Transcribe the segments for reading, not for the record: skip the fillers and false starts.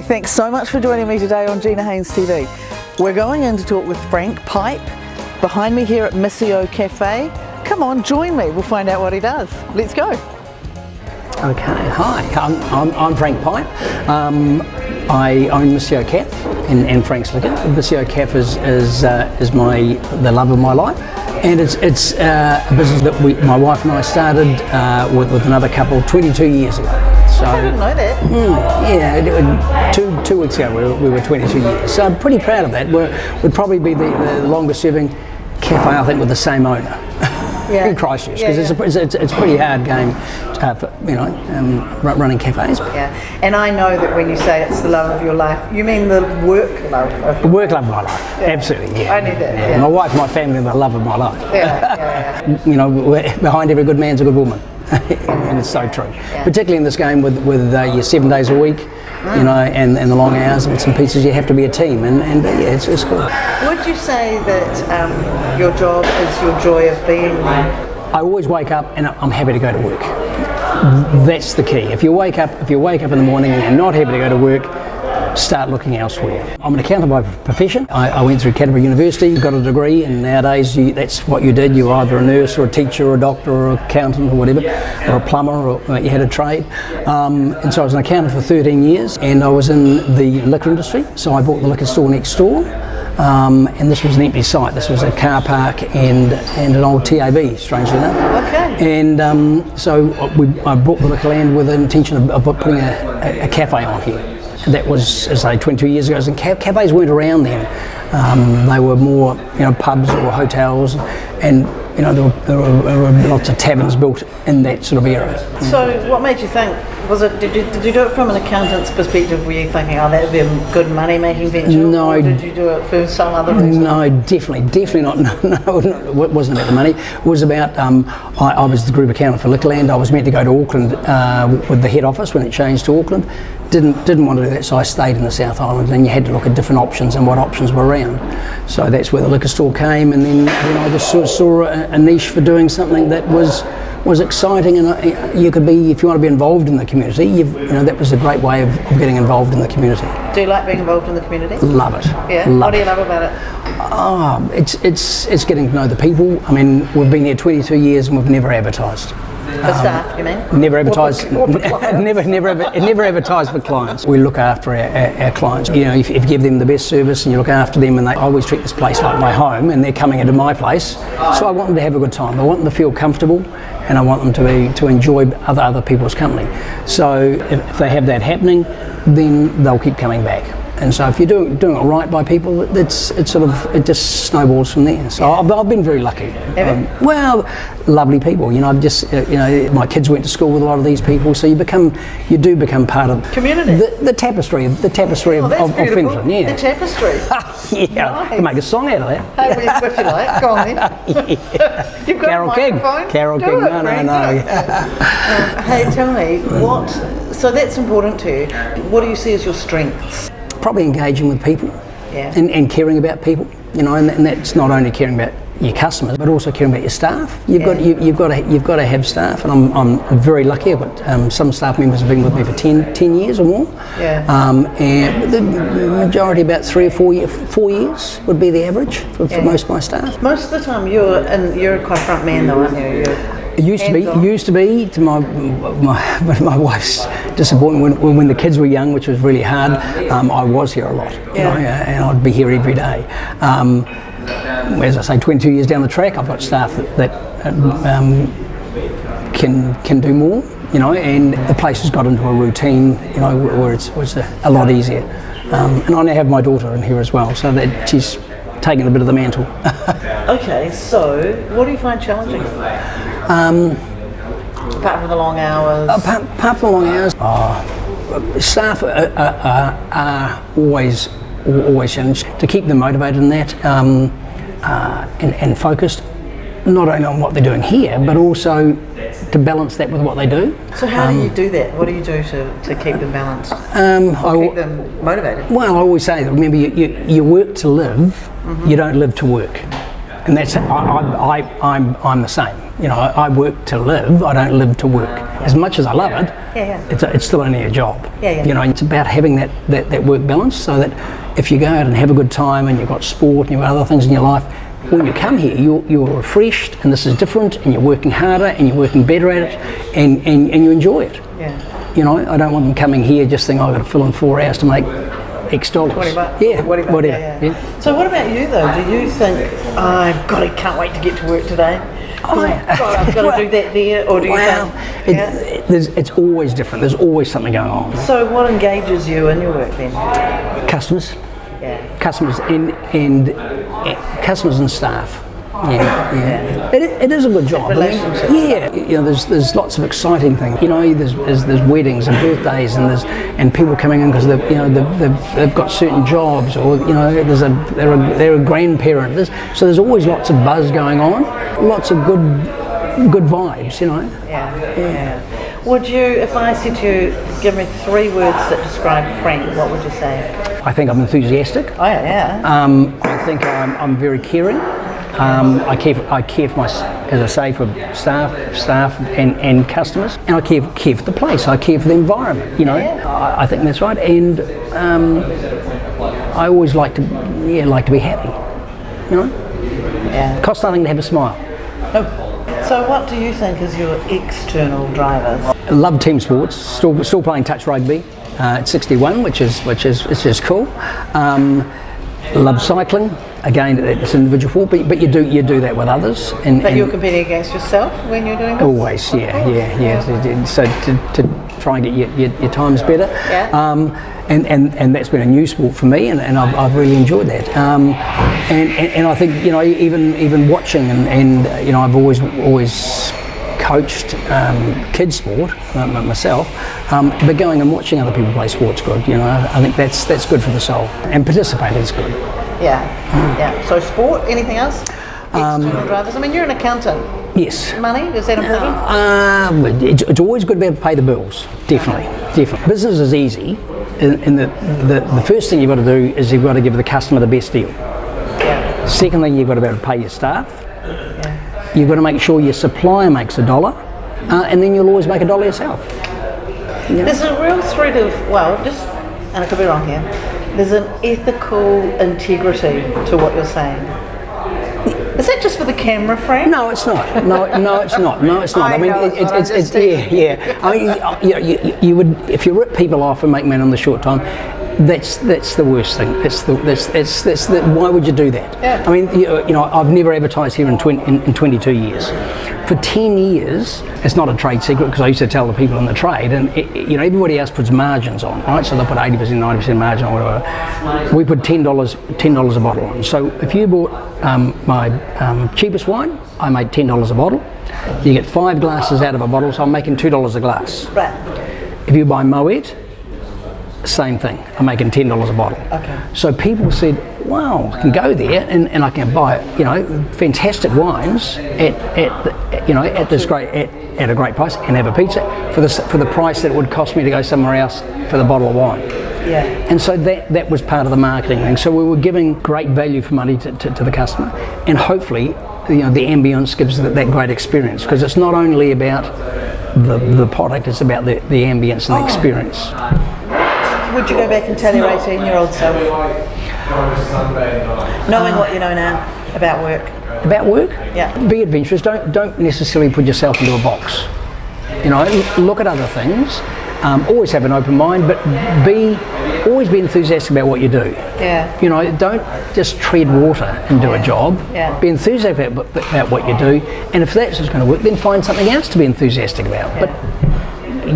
thanks so much for joining me today on GinaHaines TV. We're going in to talk with Frank Pipe behind me here at Misceo Cafe. Come on, join me, we'll find out what he does. Let's go. Okay, hi, I'm Frank Pipe. I own Misceo Cafe and Frank's Likened. Misceo Cafe is the love of my life, and it's a business that my wife and I started with another couple 22 years ago. So, I didn't know that. Yeah, two weeks ago we were 22 years. So I'm pretty proud of that. We'd probably be the longest serving cafe, I think, with the same owner. Yeah. In Christchurch, because it's a pretty hard game, for, running cafes. Yeah, and I know that when you say it's the love of your life, you mean the work love of your life. Work love of my life, absolutely. Yeah. I knew that. Yeah. My wife, my family, are the love of my life. Yeah. Behind every good man's a good woman, and it's so true. Yeah. Particularly in this game with your 7 days a week. And the long hours and some pieces, you have to be a team, and yeah, it's cool. Would you say that your job is your joy of being there? I always wake up and I'm happy to go to work. That's the key. If you wake up in the morning and you're not happy to go to work, start looking elsewhere. I'm an accountant by profession. I went through Canterbury University, got a degree, and nowadays that's what you did. You were either a nurse or a teacher or a doctor or an accountant or whatever, or a plumber, or you had a trade. And so I was an accountant for 13 years, and I was in the liquor industry. So I bought the liquor store next door, and this was an empty site. This was a car park and an old TAB, strangely enough. Okay. And so I bought the liquor land with the intention of putting a cafe on here. That was, as I say, 22 years ago, and cafes weren't around then. They were more, pubs or hotels, and there were lots of taverns built in that sort of era. So, what made you think? Did you do it from an accountant's perspective? Were you thinking, that would be a good money-making venture? No. Or did you do it for some other reason? No, definitely not. No, it wasn't about the money. It was about I was the group accountant for Likened. I was meant to go to Auckland with the head office when it changed to Auckland. Didn't want to do that, so I stayed in the South Island, and you had to look at different options and what options were around. So that's where the liquor store came, and then I just sort of saw a niche for doing something that was exciting, and you could be, if you want to be involved in the community, that was a great way of getting involved in the community. Do you like being involved in the community? Love it. Yeah. What do you love about it? It's getting to know the people. I mean, we've been here 22 years and we've never advertised. For staff, you mean? Never advertised. Never advertised for clients. We look after our clients. If you give them the best service and you look after them, and I always treat this place like my home, and they're coming into my place, so I want them to have a good time. I want them to feel comfortable, and I want them to enjoy other people's company. So if they have that happening, then they'll keep coming back. And so if you're doing it right by people, it just snowballs from there. So I've been very lucky. Well, lovely people. My kids went to school with a lot of these people, so you do become part of community. The tapestry of Fendalton. Yeah. The tapestry. Yeah, nice. I can make a song out of that. Hey, if you like, go on then. Yeah. You've got Carol a King. microphone. Carol Do King. it, No. Hey, tell me so that's important to you. What do you see as your strengths? Probably engaging with people, and caring about people, and that's not only caring about your customers, but also caring about your staff. You've got to have staff, and I'm very lucky. I've got some staff members have been with me for 10 years or more. Yeah. And the majority about 3 or 4 years would be the average for most of my staff. Most of the time you're quite front man though, aren't you? It used to be to my wife's disappointment when the kids were young, which was really hard. I was here a lot, and I'd be here every day. As I say, 22 years down the track, I've got staff that can do more, and the place has got into a routine, where it's a lot easier. And I now have my daughter in here as well, so that she's taken a bit of the mantle. Okay, so what do you find challenging? Apart from the long hours. Apart from the long hours, staff are always challenged. To keep them motivated in that and focused, not only on what they're doing here, but also to balance that with what they do. So how do you do that? What do you do to keep them balanced? Keep them motivated? Well, I always say that, remember, you work to live, you don't live to work. And that's, I'm the same. I work to live, I don't live to work. as much as I love it, it's still only a job. You know, it's about having that work balance, so that if you go out and have a good time and you've got sport and you've got other things in your life, when you come here, you're refreshed, and this is different, and you're working harder and you're working better at it, and you enjoy it. You know, I don't want them coming here just thinking, I've got to fill in 4 hours to make X dollars. 20 bucks. Yeah, whatever. Yeah. So what about you though? Do you think, can't wait to get to work today? I've got to do that there, or do you think? It's always different. There's always something going on. So what engages you in your work then? Customers. Customers and customers and staff. It is a good job. You know, there's lots of exciting things. You know, there's weddings and birthdays, and people coming in because they've got certain jobs, or you know, they're a grandparent. So there's always lots of buzz going on, lots of good vibes. You know. Would you, if I said to you, give me 3 words that describe Frank, what would you say? I think I'm enthusiastic. I think I'm very caring. I care for as I say, for staff and customers, and I care for the place. I care for the environment. You know, I think that's right. And I always like to be happy. You know, costs nothing to have a smile. So what do you think is your external drivers? I love team sports. Still playing touch rugby at 61, which is cool. Love cycling. Again, it's individual sport, but you do that with others. But you're competing against yourself when you're doing this? Always, yeah. So to try and get your times better. And that's been a new sport for me, and I've really enjoyed that. And I think, you know, even watching and you know, I've always coached kids sport myself, but going and watching other people play sport's good. You know, I think that's good for the soul, and participate is good. So sport, anything else? External drivers. I mean, you're an accountant. Yes. Money, is that important? It's always good to be able to pay the bills. Definitely. Business is easy, and the first thing you've got to do is you've got to give the customer the best deal. Secondly, you've got to be able to pay your staff. You've got to make sure your supplier makes $1, and then you'll always make $1 yourself. There's a real thread of, and I could be wrong here, there's an ethical integrity to what you're saying. Is that just for the camera frame? No, it's not. No, it's not. I mean, it's I mean, you would, if you rip people off and make money on the short time, that's the worst thing. Why would you do that? I mean, you know, I've never advertised here in 22 years. For 10 years, it's not a trade secret, because I used to tell the people in the trade, and you know, everybody else puts margins on, right? So they put 80%, 90% margin or whatever. We put $10 a bottle on. So if you bought my cheapest wine, I made $10 a bottle. You get 5 glasses out of a bottle, so I'm making $2 a glass. Right. If you buy Moet, same thing. I'm making $10 a bottle. Okay. So people said, wow, I can go there and I can buy, you know, fantastic wines at a great price, and have a pizza for the price that it would cost me to go somewhere else for the bottle of wine. And so that was part of the marketing thing. So we were giving great value for money to the customer, and hopefully, you know, the ambience gives that great experience, because it's not only about the product, it's about the ambience and the experience. Would you go back and tell your 18-year-old self, knowing what you know now about work? About work? Yeah. Be adventurous. Don't necessarily put yourself into a box. You know, look at other things. Always have an open mind, but always be enthusiastic about what you do. Yeah. You know, don't just tread water and do a job. Yeah. Be enthusiastic about what you do, and if that's just going to work, then find something else to be enthusiastic about. Yeah. But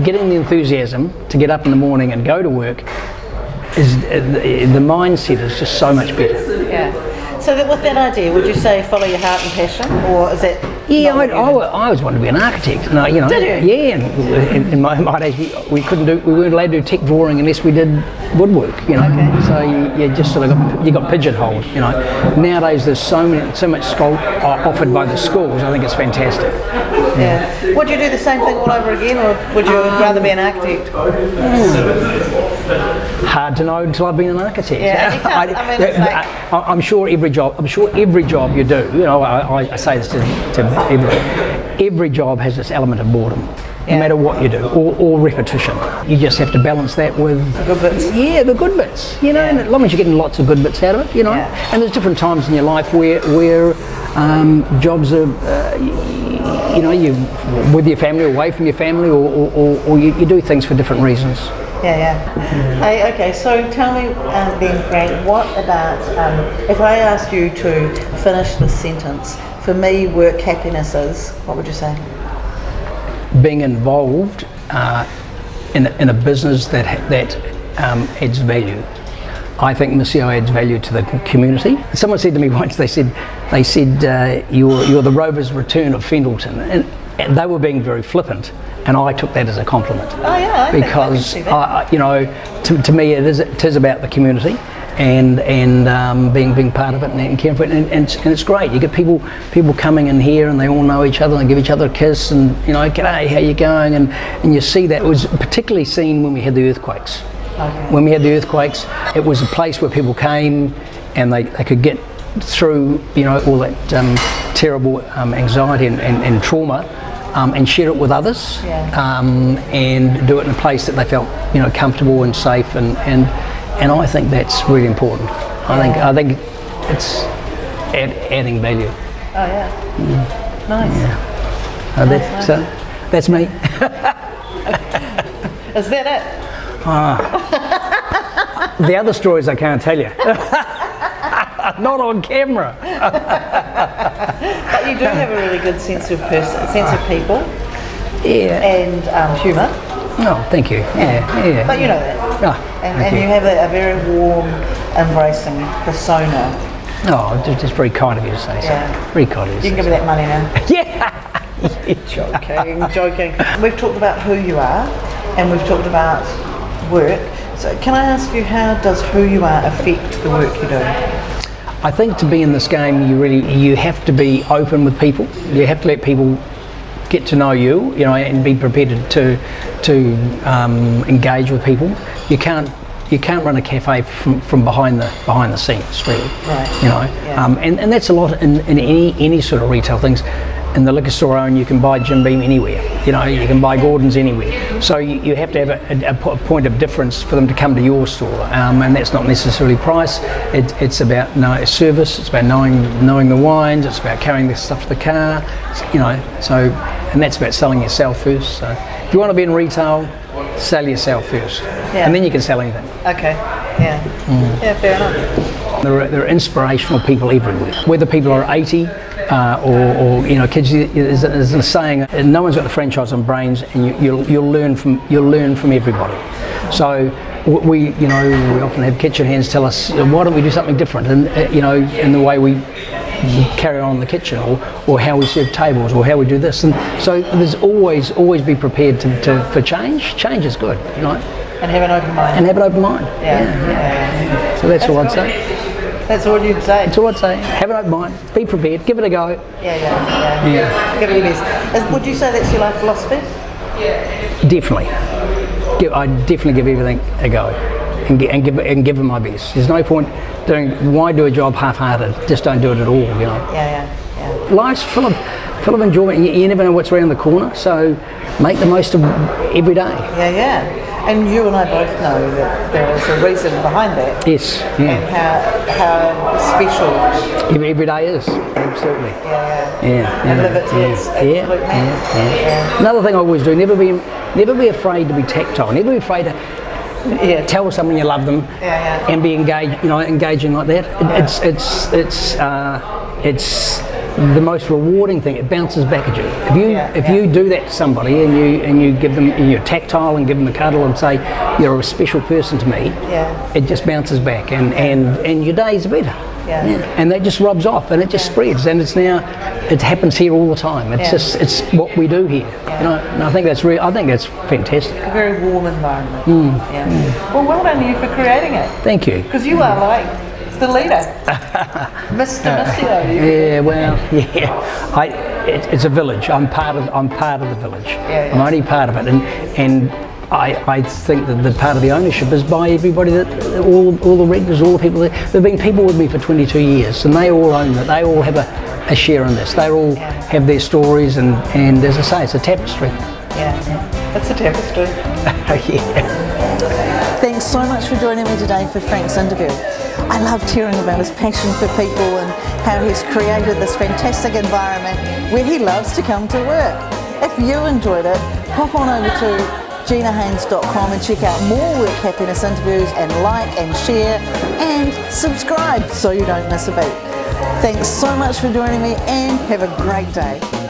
getting the enthusiasm to get up in the morning and go to work is the mindset is just so much better. Yeah. So with that idea, would you say follow your heart and passion, or is that? Yeah, I always wanted to be an architect. No, you know. Did you? Yeah, and in my days we weren't allowed to do tech drawing unless we did woodwork. You know. Okay. So you just sort of got pigeonholed. You know. Nowadays there's so much sculpt offered by the schools. I think it's fantastic. Yeah. Would you do the same thing all over again, or would you rather be an architect? Hard to know until I've been an architect. Yeah. I'm sure every job you do, you know, I say this to everybody, every job has this element of boredom. no matter what you do, or repetition. You just have to balance that with The good bits. Yeah, the good bits, you know, and as long as you're getting lots of good bits out of it, you know. And there's different times in your life where jobs are, you know, you with your family, away from your family, or you do things for different reasons. Hey, okay, so tell me then, Frank, what about, if I asked you to finish this sentence, for me, work happiness is, what would you say? Being involved in a business that adds value. I think Misceo adds value to the community. Someone said to me once, they said you're the Rover's return of Fendalton, and they were being very flippant, and I took that as a compliment. Oh yeah, because you know, to me it is about the community. And being part of it and caring for it, and it's great. You get people coming in here and they all know each other and give each other a kiss and, you know, g'day, how you going? And you see that. It was particularly seen when we had the earthquakes. Okay. When we had the earthquakes, it was a place where people came and they could get through, you know, all that terrible anxiety and trauma and share it with others, and do it in a place that they felt, you know, comfortable and safe and I think that's really important. I think it's adding value. Oh yeah. Nice. Yeah. Nice. So that's me. Is that it? The other stories I can't tell you. Not on camera. But you do have a really good sense of people. Yeah. And humour. Oh, thank you. Yeah. But you know that. And you have a very warm, embracing persona. Oh, just very kind of you to say so. Very kind of you. You can give me that money now. Yeah. Joking. We've talked about who you are, and we've talked about work. So can I ask you, how does who you are affect the work you do? I think to be in this game, you have to be open with people. You have to let people get to know you, you know, and be prepared to engage with people. You can't run a cafe from behind the scenes, really. Right. You know, and that's a lot in any sort of retail things. In the liquor store own, you can buy Jim Beam anywhere. You know, you can buy Gordon's anywhere. So you have to have a point of difference for them to come to your store, and that's not necessarily price. It's about service. It's about knowing the wines. It's about carrying the stuff to the car. You know, so, and that's about selling yourself first. So if you want to be in retail, sell yourself first, and then you can sell anything. Okay. Yeah, fair enough. There are inspirational people everywhere. Whether people are 80 or you know, kids. There's a saying: no one's got the franchise on brains, and you'll learn from everybody. So we often have kitchen hands tell us, why don't we do something different, and you know, in the way we carry on in the kitchen, or how we serve tables, or how we do this. And so there's always be prepared for change. Change is good, you know. And have an open mind. Yeah. So that's all I'd say. That's all you'd say? That's all I'd say. Have an open mind. Be prepared. Give it a go. Yeah. Give it your best. Would you say that's your life philosophy? Definitely. I definitely give everything a go, and give them my best. There's no point why do a job half-hearted? Just don't do it at all. You know. Yeah. Life's full of enjoyment. You never know what's around the corner, so make the most of every day. Yeah. And you and I both know that there is a reason behind that. Yes. Yeah. And how special every day is. Absolutely. Yeah. And live it to its absolute max. Another thing I always do: never be afraid to be tactile. Never be afraid to tell someone you love them. And be engaged. You know, engaging like that. It's the most rewarding thing. It bounces back at you. If you do that to somebody and you give them, and you're tactile and give them a cuddle and say you're a special person to me, it just bounces back and your day's better. And that just rubs off and it just spreads, and it happens here all the time. It's what we do here. You know, and I think that's fantastic. A very warm environment. Well, well done you for creating it. Thank you. Because you are like the leader, Mr. Misceo. It's a village. I'm part of the village. I'm only part of it, and I think that the part of the ownership is by everybody, all the regulars, all the people. There've been people with me for 22 years, and they all own it. They all have a share in this. They all have their stories, and as I say, it's a tapestry. Yeah, it's a tapestry. Yeah. Thanks so much for joining me today for Frank's interview. I loved hearing about his passion for people and how he's created this fantastic environment where he loves to come to work. If you enjoyed it, pop on over to GinaHaines.com and check out more work happiness interviews, and like and share and subscribe so you don't miss a beat. Thanks so much for joining me and have a great day.